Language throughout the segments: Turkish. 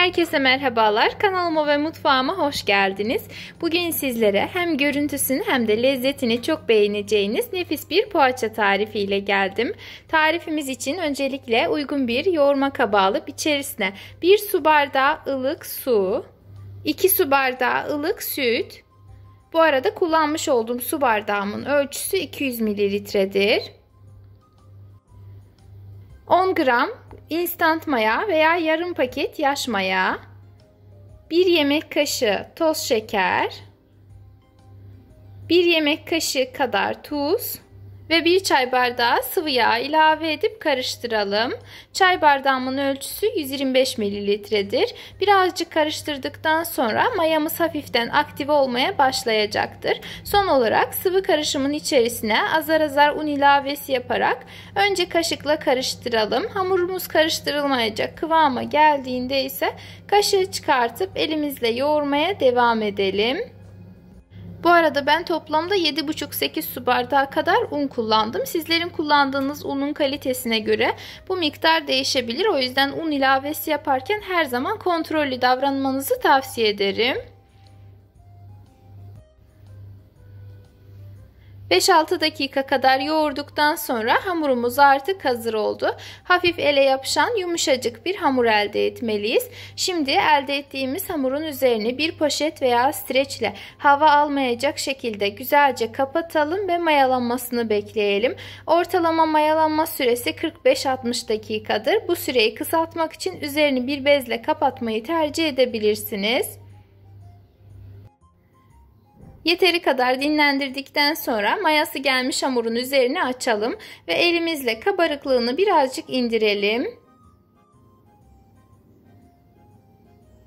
Herkese merhabalar. Kanalıma ve mutfağıma hoş geldiniz. Bugün sizlere hem görüntüsünü hem de lezzetini çok beğeneceğiniz nefis bir poğaça tarifiyle geldim. Tarifimiz için öncelikle uygun bir yoğurma kabı alıp içerisine 1 su bardağı ılık su, 2 su bardağı ılık süt. Bu arada kullanmış olduğum su bardağımın ölçüsü 200 mililitredir. 10 gram instant maya veya yarım paket yaş maya, 1 yemek kaşığı toz şeker, 1 yemek kaşığı kadar tuz ve 1 çay bardağı sıvı yağ ilave edip karıştıralım. Çay bardağımın ölçüsü 125 mililitredir. Birazcık karıştırdıktan sonra mayamız hafiften aktive olmaya başlayacaktır. Son olarak sıvı karışımın içerisine azar azar un ilavesi yaparak önce kaşıkla karıştıralım. Hamurumuz karıştırılmayacak kıvama geldiğinde ise kaşığı çıkartıp elimizle yoğurmaya devam edelim. Bu arada ben toplamda 7,5-8 su bardağı kadar un kullandım. Sizlerin kullandığınız unun kalitesine göre bu miktar değişebilir. O yüzden un ilavesi yaparken her zaman kontrollü davranmanızı tavsiye ederim. 5-6 dakika kadar yoğurduktan sonra hamurumuz artık hazır oldu. Hafif ele yapışan yumuşacık bir hamur elde etmeliyiz. Şimdi elde ettiğimiz hamurun üzerini bir poşet veya streç ile hava almayacak şekilde güzelce kapatalım ve mayalanmasını bekleyelim. Ortalama mayalanma süresi 45-60 dakikadır. Bu süreyi kısaltmak için üzerini bir bezle kapatmayı tercih edebilirsiniz. Yeteri kadar dinlendirdikten sonra mayası gelmiş hamurun üzerine açalım ve elimizle kabarıklığını birazcık indirelim.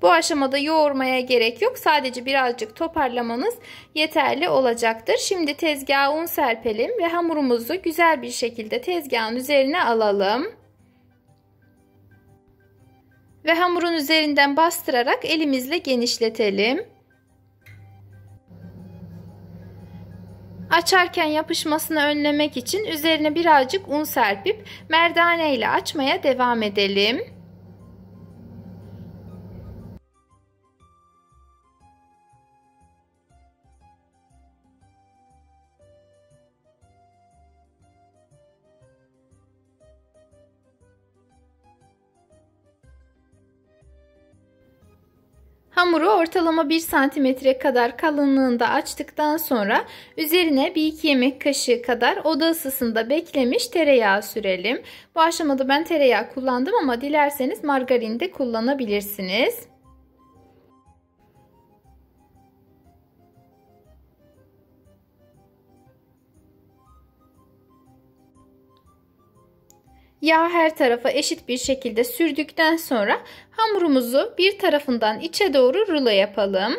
Bu aşamada yoğurmaya gerek yok. Sadece birazcık toparlamanız yeterli olacaktır. Şimdi tezgaha un serpelim ve hamurumuzu güzel bir şekilde tezgahın üzerine alalım. Ve hamurun üzerinden bastırarak elimizle genişletelim. Açarken yapışmasını önlemek için üzerine birazcık un serpip merdane ile açmaya devam edelim. Hamuru ortalama 1 santimetre kadar kalınlığında açtıktan sonra üzerine 1-2 yemek kaşığı kadar oda ısısında beklemiş tereyağı sürelim. Bu aşamada ben tereyağı kullandım ama dilerseniz margarin de kullanabilirsiniz. Yağ her tarafa eşit bir şekilde sürdükten sonra hamurumuzu bir tarafından içe doğru rulo yapalım.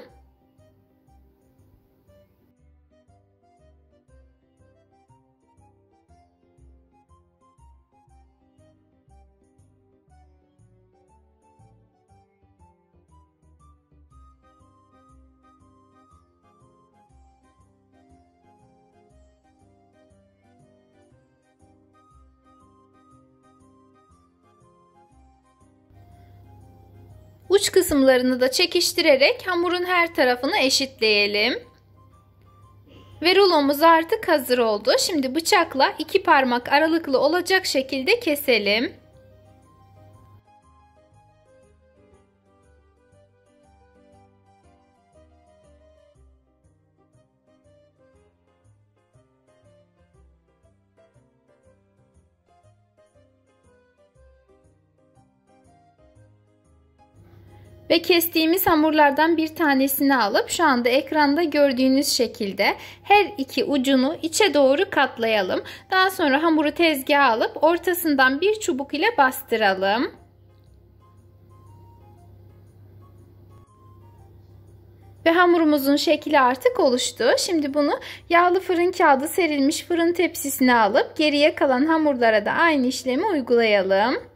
Uç kısımlarını da çekiştirerek hamurun her tarafını eşitleyelim. Ve rulomuz artık hazır oldu. Şimdi bıçakla 2 parmak aralıklı olacak şekilde keselim. Ve kestiğimiz hamurlardan bir tanesini alıp şu anda ekranda gördüğünüz şekilde her iki ucunu içe doğru katlayalım. Daha sonra hamuru tezgaha alıp ortasından bir çubuk ile bastıralım. Ve hamurumuzun şekli artık oluştu. Şimdi bunu yağlı fırın kağıdı serilmiş fırın tepsisine alıp geriye kalan hamurlara da aynı işlemi uygulayalım.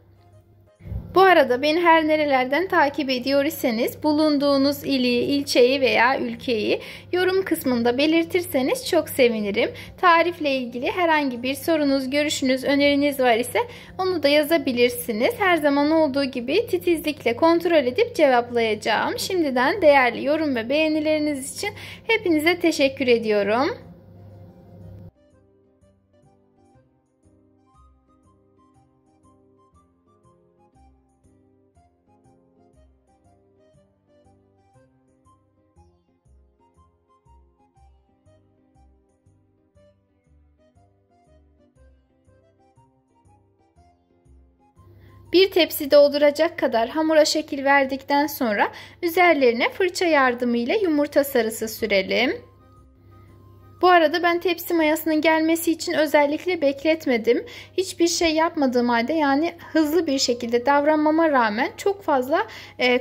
Bu arada beni her nerelerden takip ediyor iseniz bulunduğunuz ili, ilçeyi veya ülkeyi yorum kısmında belirtirseniz çok sevinirim. Tarifle ilgili herhangi bir sorunuz, görüşünüz, öneriniz var ise onu da yazabilirsiniz. Her zaman olduğu gibi titizlikle kontrol edip cevaplayacağım. Şimdiden değerli yorum ve beğenileriniz için hepinize teşekkür ediyorum. Bir tepsi dolduracak kadar hamura şekil verdikten sonra üzerlerine fırça yardımıyla yumurta sarısı sürelim. Bu arada ben tepsi mayasının gelmesi için özellikle bekletmedim. Hiçbir şey yapmadığım halde, yani hızlı bir şekilde davranmama rağmen çok fazla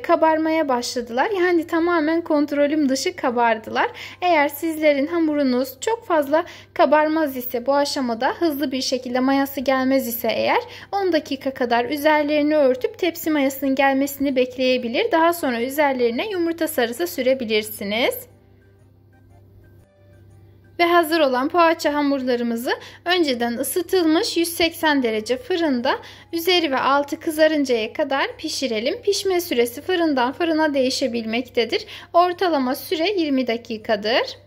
kabarmaya başladılar. Yani tamamen kontrolüm dışı kabardılar. Eğer sizlerin hamurunuz çok fazla kabarmaz ise, bu aşamada hızlı bir şekilde mayası gelmez ise eğer 10 dakika kadar üzerlerini örtüp tepsi mayasının gelmesini bekleyebilir. Daha sonra üzerlerine yumurta sarısı sürebilirsiniz. Ve hazır olan poğaça hamurlarımızı önceden ısıtılmış 180 derece fırında üzeri ve altı kızarıncaya kadar pişirelim. Pişme süresi fırından fırına değişebilmektedir. Ortalama süre 20 dakikadır.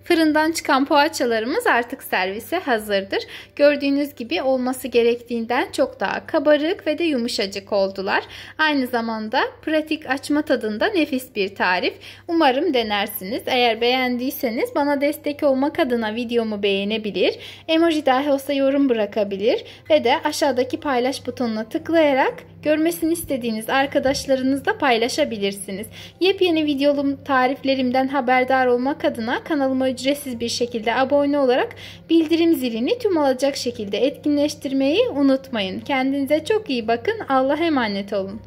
Fırından çıkan poğaçalarımız artık servise hazırdır. Gördüğünüz gibi olması gerektiğinden çok daha kabarık ve de yumuşacık oldular. Aynı zamanda pratik, açma tadında nefis bir tarif. Umarım denersiniz. Eğer beğendiyseniz bana destek olmak adına videomu beğenebilir, emoji dahi olsa yorum bırakabilir ve de aşağıdaki paylaş butonuna tıklayarak görmesini istediğiniz arkadaşlarınızla paylaşabilirsiniz. Yepyeni videolu tariflerimden haberdar olmak adına kanalıma ücretsiz bir şekilde abone olarak bildirim zilini tüm olacak şekilde etkinleştirmeyi unutmayın. Kendinize çok iyi bakın. Allah'a emanet olun.